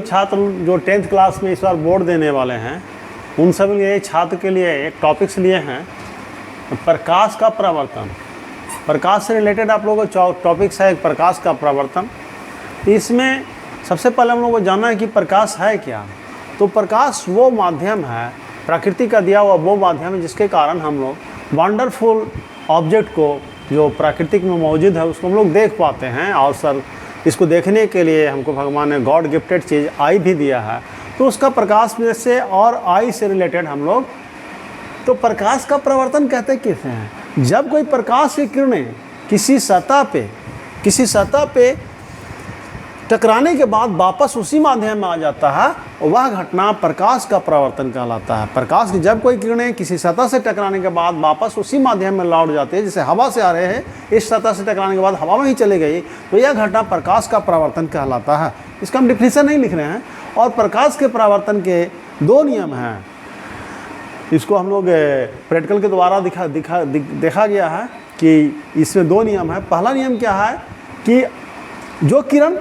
छात्र जो 10th class में इस बार बोर्ड देने वाले हैं उन सब लिए छात्र के लिए एक टॉपिक्स लिए हैं प्रकाश का प्रवर्तन। प्रकाश से रिलेटेड आप लोगों को टॉपिक्स है एक प्रकाश का प्रवर्तन। इसमें सबसे पहले हम लोग को जानना है कि प्रकाश है क्या। तो प्रकाश वो माध्यम है, प्रकृति का दिया हुआ वो माध्यम है जिसके कारण हम लोग वंडरफुल ऑब्जेक्ट को जो प्राकृतिक में मौजूद है उसको हम लोग देख पाते हैं। और सर इसको देखने के लिए हमको भगवान ने गॉड गिफ्टेड चीज़ आई भी दिया है, तो उसका प्रकाश में से और आई से रिलेटेड हम लोग तो प्रकाश का प्रवर्तन कहते किसे हैं। जब कोई प्रकाश की किरणें किसी सतह पे टकराने के बाद वापस उसी माध्यम में आ जाता है, वह घटना प्रकाश का प्रवर्तन कहलाता है। प्रकाश की जब कोई किरणें किसी सतह से टकराने के बाद वापस उसी माध्यम में लौट जाती है, जैसे हवा से आ रहे हैं इस सतह से टकराने के बाद हवा में ही चले गई, तो यह घटना प्रकाश का प्रवर्तन कहलाता है। इसका हम डिफिनीशन नहीं लिख रहे हैं। और प्रकाश के प्रवर्तन के दो नियम हैं। इसको हम लोग प्रैक्टिकल के द्वारा देखा गया है कि इसमें दो नियम है। पहला नियम क्या है कि जो किरण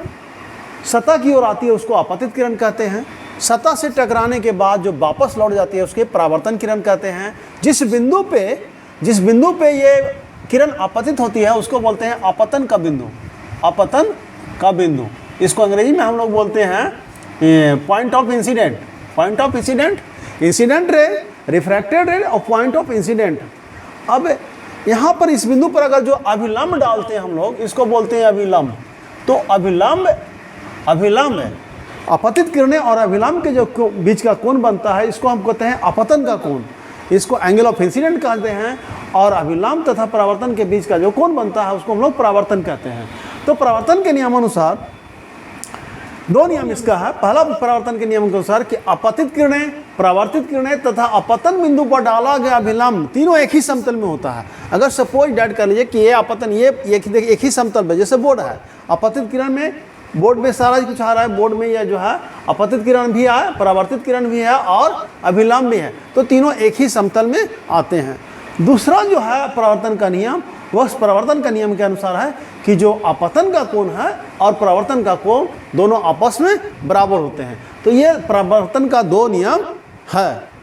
सतह की ओर आती है उसको आपतित किरण कहते हैं। सतह से टकराने के बाद जो वापस लौट जाती है उसके परावर्तन किरण कहते हैं। जिस बिंदु पे ये किरण आपतित होती है उसको बोलते हैं आपतन का बिंदु। इसको अंग्रेजी में हम लोग बोलते हैं point of incident. Incident ray, refracted रे और पॉइंट ऑफ इंसिडेंट। अब यहाँ पर इस बिंदु पर अगर जो अभिलंब डालते हैं हम लोग इसको बोलते हैं अभिलंब। तो अभिलंब है आपतित किरणें और अभिलंब के जो बीच का कोण बनता है इसको हम कहते हैं आपतन का कोण। इसको एंगल ऑफ इंसिडेंट कहते हैं। और अभिलंब तथा परावर्तन के बीच का जो कोण बनता है उसको हम लोग परावर्तन कहते हैं। तो परावर्तन के नियमानुसार दो नियम इसका है। पहला परावर्तन के नियम के अनुसार कि आपतित किरणें, परावर्तित किरणें तथा आपतन बिंदु पर डाला गया अभिलंब तीनों एक ही समतल में होता है। अगर सपोज डेट कर लीजिए कि ये आपतन ये एक ही समतल में, जैसे बोर्ड है, आपतित किरण में बोर्ड में सारा कुछ आ रहा है, बोर्ड में यह जो है आपतित किरण भी है, परावर्तित किरण भी है और अभिलंब भी है, तो तीनों एक ही समतल में आते हैं। दूसरा जो है परावर्तन का नियम, वह परावर्तन का नियम के अनुसार है कि जो आपतन का कोण है और परावर्तन का कोण दोनों आपस में बराबर होते हैं। तो ये परावर्तन का दो नियम है।